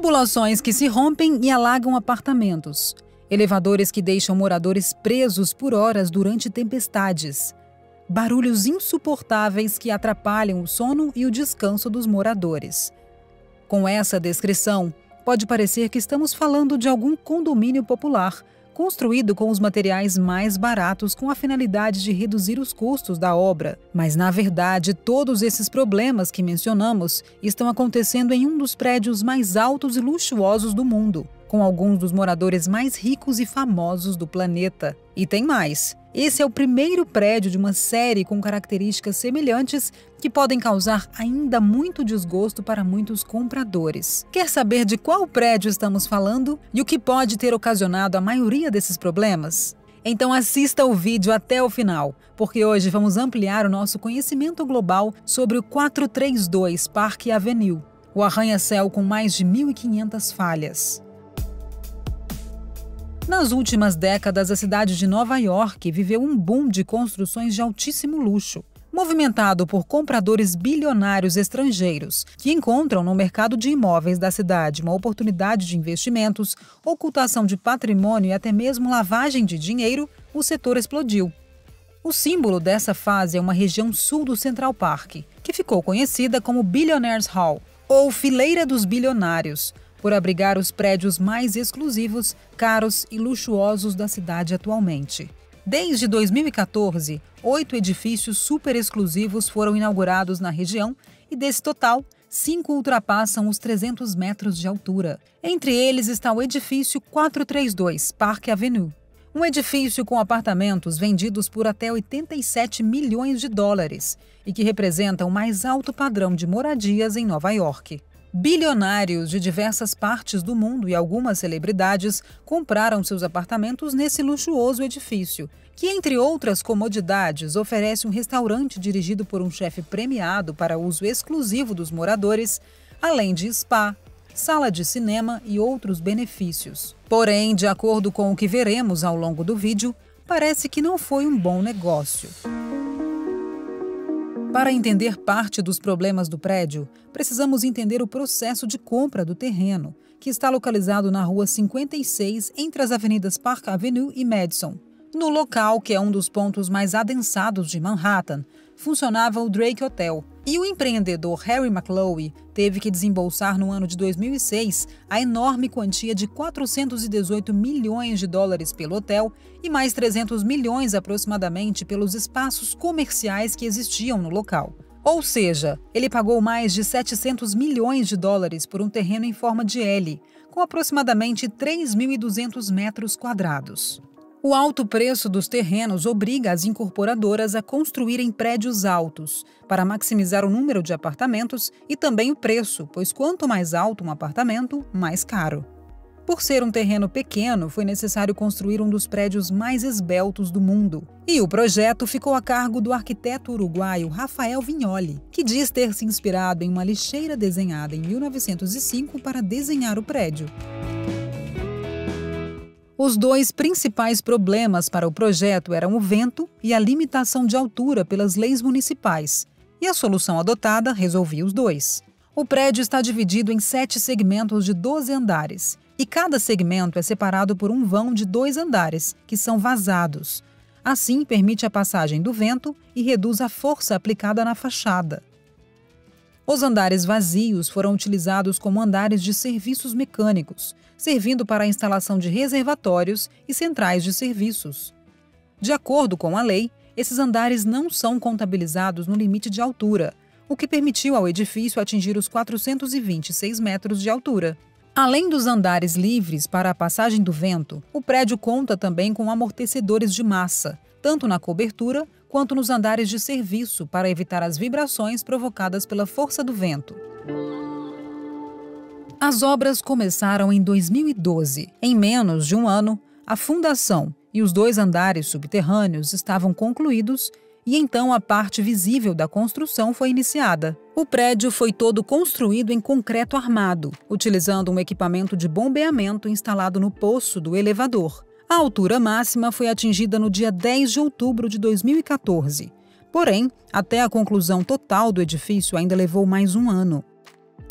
Tubulações que se rompem e alagam apartamentos. Elevadores que deixam moradores presos por horas durante tempestades. Barulhos insuportáveis que atrapalham o sono e o descanso dos moradores. Com essa descrição, pode parecer que estamos falando de algum condomínio popular, construído com os materiais mais baratos com a finalidade de reduzir os custos da obra. Mas, na verdade, todos esses problemas que mencionamos estão acontecendo em um dos prédios mais altos e luxuosos do mundo, com alguns dos moradores mais ricos e famosos do planeta. E tem mais. Esse é o primeiro prédio de uma série com características semelhantes que podem causar ainda muito desgosto para muitos compradores. Quer saber de qual prédio estamos falando e o que pode ter ocasionado a maioria desses problemas? Então assista o vídeo até o final, porque hoje vamos ampliar o nosso conhecimento global sobre o 432 Park Avenue, o arranha-céu com mais de 1.500 falhas. Nas últimas décadas, a cidade de Nova York viveu um boom de construções de altíssimo luxo, movimentado por compradores bilionários estrangeiros, que encontram no mercado de imóveis da cidade uma oportunidade de investimentos, ocultação de patrimônio e até mesmo lavagem de dinheiro. O setor explodiu. O símbolo dessa fase é uma região sul do Central Park, que ficou conhecida como Billionaires Hall, ou Fileira dos Bilionários, por abrigar os prédios mais exclusivos, caros e luxuosos da cidade atualmente. Desde 2014, 8 edifícios super exclusivos foram inaugurados na região e, desse total, 5 ultrapassam os 300 metros de altura. Entre eles está o edifício 432 Park Avenue, um edifício com apartamentos vendidos por até 87 milhões de dólares e que representa o mais alto padrão de moradias em Nova York. Bilionários de diversas partes do mundo e algumas celebridades compraram seus apartamentos nesse luxuoso edifício, que, entre outras comodidades, oferece um restaurante dirigido por um chefe premiado para uso exclusivo dos moradores, além de spa, sala de cinema e outros benefícios. Porém, de acordo com o que veremos ao longo do vídeo, parece que não foi um bom negócio. Para entender parte dos problemas do prédio, precisamos entender o processo de compra do terreno, que está localizado na Rua 56, entre as avenidas Park Avenue e Madison. No local, que é um dos pontos mais adensados de Manhattan, funcionava o Drake Hotel, e o empreendedor Harry McLoughlin teve que desembolsar no ano de 2006 a enorme quantia de 418 milhões de dólares pelo hotel e mais 300 milhões aproximadamente pelos espaços comerciais que existiam no local. Ou seja, ele pagou mais de 700 milhões de dólares por um terreno em forma de L, com aproximadamente 3.200 metros quadrados. O alto preço dos terrenos obriga as incorporadoras a construírem prédios altos, para maximizar o número de apartamentos e também o preço, pois quanto mais alto um apartamento, mais caro. Por ser um terreno pequeno, foi necessário construir um dos prédios mais esbeltos do mundo. E o projeto ficou a cargo do arquiteto uruguaio Rafael Viñoly, que diz ter se inspirado em uma lixeira desenhada em 1905 para desenhar o prédio. Os dois principais problemas para o projeto eram o vento e a limitação de altura pelas leis municipais, e a solução adotada resolvia os dois. O prédio está dividido em 7 segmentos de 12 andares, e cada segmento é separado por um vão de 2 andares, que são vazados. Assim, permite a passagem do vento e reduz a força aplicada na fachada. Os andares vazios foram utilizados como andares de serviços mecânicos, servindo para a instalação de reservatórios e centrais de serviços. De acordo com a lei, esses andares não são contabilizados no limite de altura, o que permitiu ao edifício atingir os 426 metros de altura. Além dos andares livres para a passagem do vento, o prédio conta também com amortecedores de massa, tanto na cobertura quanto nos andares de serviço, para evitar as vibrações provocadas pela força do vento. As obras começaram em 2012. Em menos de um ano, a fundação e os 2 andares subterrâneos estavam concluídos e então a parte visível da construção foi iniciada. O prédio foi todo construído em concreto armado, utilizando um equipamento de bombeamento instalado no poço do elevador. A altura máxima foi atingida no dia 10 de outubro de 2014. Porém, até a conclusão total do edifício ainda levou mais um ano.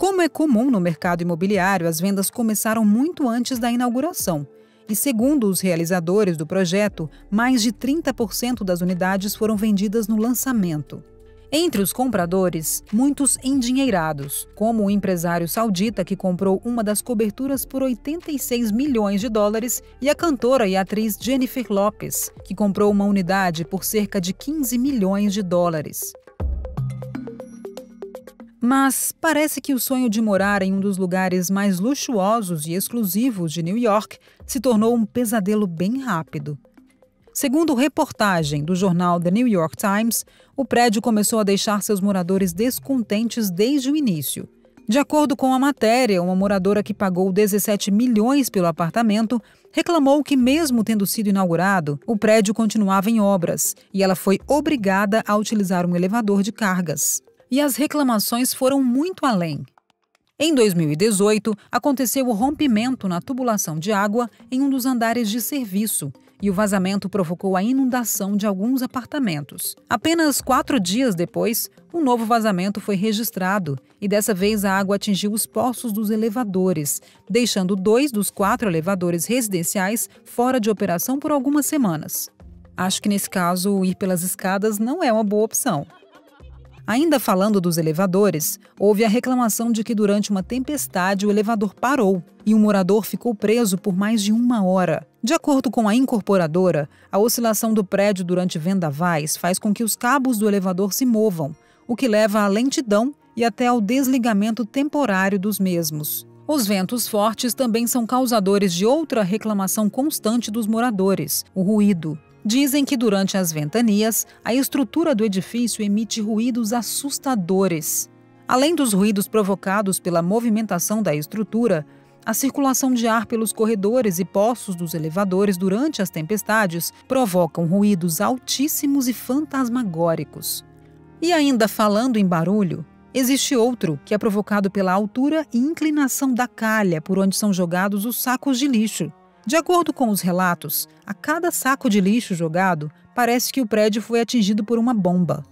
Como é comum no mercado imobiliário, as vendas começaram muito antes da inauguração. E segundo os realizadores do projeto, mais de 30% das unidades foram vendidas no lançamento. Entre os compradores, muitos endinheirados, como o empresário saudita que comprou uma das coberturas por 86 milhões de dólares e a cantora e atriz Jennifer Lopez, que comprou uma unidade por cerca de 15 milhões de dólares. Mas parece que o sonho de morar em um dos lugares mais luxuosos e exclusivos de New York se tornou um pesadelo bem rápido. Segundo reportagem do jornal The New York Times, o prédio começou a deixar seus moradores descontentes desde o início. De acordo com a matéria, uma moradora que pagou 17 milhões pelo apartamento reclamou que, mesmo tendo sido inaugurado, o prédio continuava em obras e ela foi obrigada a utilizar um elevador de cargas. E as reclamações foram muito além. Em 2018, aconteceu o rompimento na tubulação de água em um dos andares de serviço e o vazamento provocou a inundação de alguns apartamentos. Apenas 4 dias depois, um novo vazamento foi registrado e dessa vez a água atingiu os poços dos elevadores, deixando 2 dos 4 elevadores residenciais fora de operação por algumas semanas. Acho que nesse caso, ir pelas escadas não é uma boa opção. Ainda falando dos elevadores, houve a reclamação de que durante uma tempestade o elevador parou e um morador ficou preso por mais de 1 hora. De acordo com a incorporadora, a oscilação do prédio durante vendavais faz com que os cabos do elevador se movam, o que leva à lentidão e até ao desligamento temporário dos mesmos. Os ventos fortes também são causadores de outra reclamação constante dos moradores, o ruído. Dizem que durante as ventanias, a estrutura do edifício emite ruídos assustadores. Além dos ruídos provocados pela movimentação da estrutura, a circulação de ar pelos corredores e poços dos elevadores durante as tempestades provocam ruídos altíssimos e fantasmagóricos. E ainda falando em barulho, existe outro que é provocado pela altura e inclinação da calha por onde são jogados os sacos de lixo. De acordo com os relatos, a cada saco de lixo jogado, parece que o prédio foi atingido por uma bomba.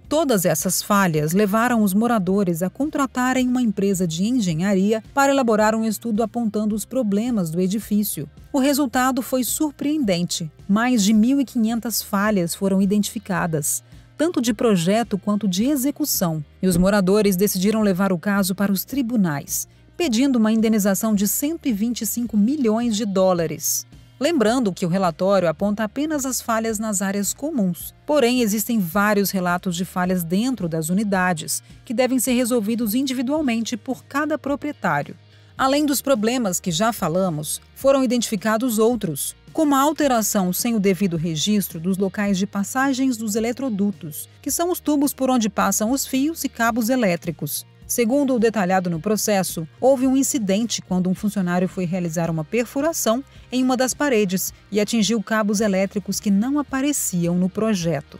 Todas essas falhas levaram os moradores a contratarem uma empresa de engenharia para elaborar um estudo apontando os problemas do edifício. O resultado foi surpreendente. Mais de 1.500 falhas foram identificadas, tanto de projeto quanto de execução, e os moradores decidiram levar o caso para os tribunais, pedindo uma indenização de 125 milhões de dólares. Lembrando que o relatório aponta apenas as falhas nas áreas comuns. Porém, existem vários relatos de falhas dentro das unidades, que devem ser resolvidos individualmente por cada proprietário. Além dos problemas que já falamos, foram identificados outros, como a alteração sem o devido registro dos locais de passagens dos eletrodutos, que são os tubos por onde passam os fios e cabos elétricos. Segundo o detalhado no processo, houve um incidente quando um funcionário foi realizar uma perfuração em uma das paredes e atingiu cabos elétricos que não apareciam no projeto.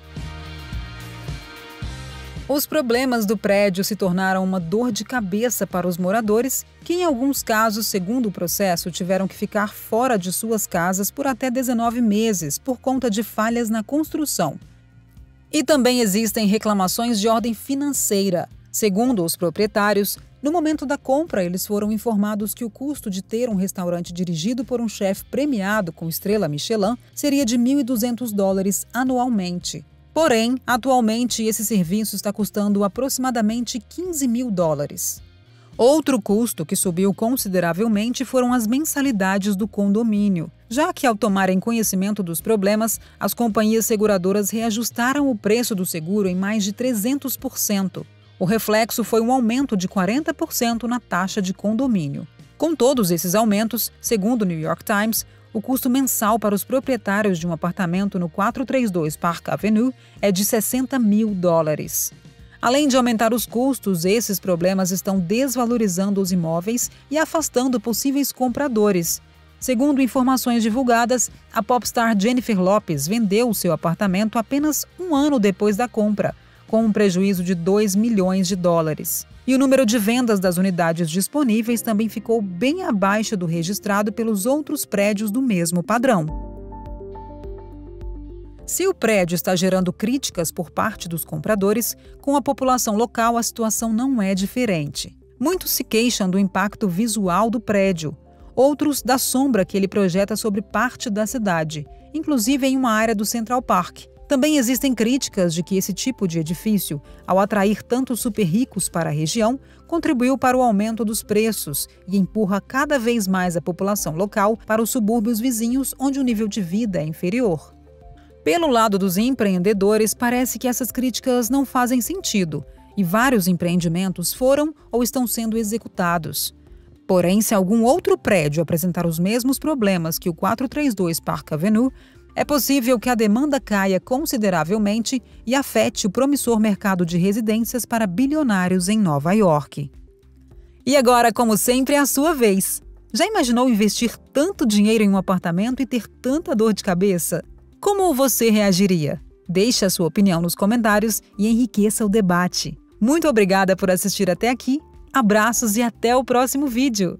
Os problemas do prédio se tornaram uma dor de cabeça para os moradores, que em alguns casos, segundo o processo, tiveram que ficar fora de suas casas por até 19 meses por conta de falhas na construção. E também existem reclamações de ordem financeira. Segundo os proprietários, no momento da compra, eles foram informados que o custo de ter um restaurante dirigido por um chefe premiado com estrela Michelin seria de $1.200 anualmente. Porém, atualmente, esse serviço está custando aproximadamente $15 mil. Outro custo que subiu consideravelmente foram as mensalidades do condomínio, já que, ao tomarem conhecimento dos problemas, as companhias seguradoras reajustaram o preço do seguro em mais de 300%. O reflexo foi um aumento de 40% na taxa de condomínio. Com todos esses aumentos, segundo o New York Times, o custo mensal para os proprietários de um apartamento no 432 Park Avenue é de $60 mil. Além de aumentar os custos, esses problemas estão desvalorizando os imóveis e afastando possíveis compradores. Segundo informações divulgadas, a popstar Jennifer Lopez vendeu o seu apartamento apenas 1 ano depois da compra, com um prejuízo de $2 milhões. E o número de vendas das unidades disponíveis também ficou bem abaixo do registrado pelos outros prédios do mesmo padrão. Se o prédio está gerando críticas por parte dos compradores, com a população local a situação não é diferente. Muitos se queixam do impacto visual do prédio, outros da sombra que ele projeta sobre parte da cidade, inclusive em uma área do Central Park. Também existem críticas de que esse tipo de edifício, ao atrair tantos super ricos para a região, contribuiu para o aumento dos preços e empurra cada vez mais a população local para os subúrbios vizinhos, onde o nível de vida é inferior. Pelo lado dos empreendedores, parece que essas críticas não fazem sentido e vários empreendimentos foram ou estão sendo executados. Porém, se algum outro prédio apresentar os mesmos problemas que o 432 Park Avenue, é possível que a demanda caia consideravelmente e afete o promissor mercado de residências para bilionários em Nova York. E agora, como sempre, é a sua vez. Já imaginou investir tanto dinheiro em um apartamento e ter tanta dor de cabeça? Como você reagiria? Deixe a sua opinião nos comentários e enriqueça o debate. Muito obrigada por assistir até aqui. Abraços e até o próximo vídeo!